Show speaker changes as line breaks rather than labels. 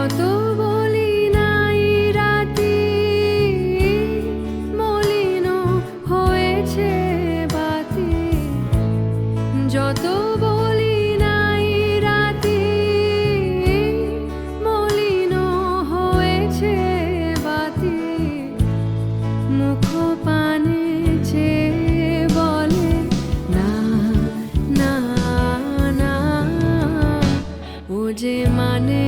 যত বলি নাই রাতি মলিন হয়েছে বাতি, যত বলি নাই রাতি মলিন হয়েছে বাতি, মুখ পানে চেয়ে বলে না না না, ও যে মানে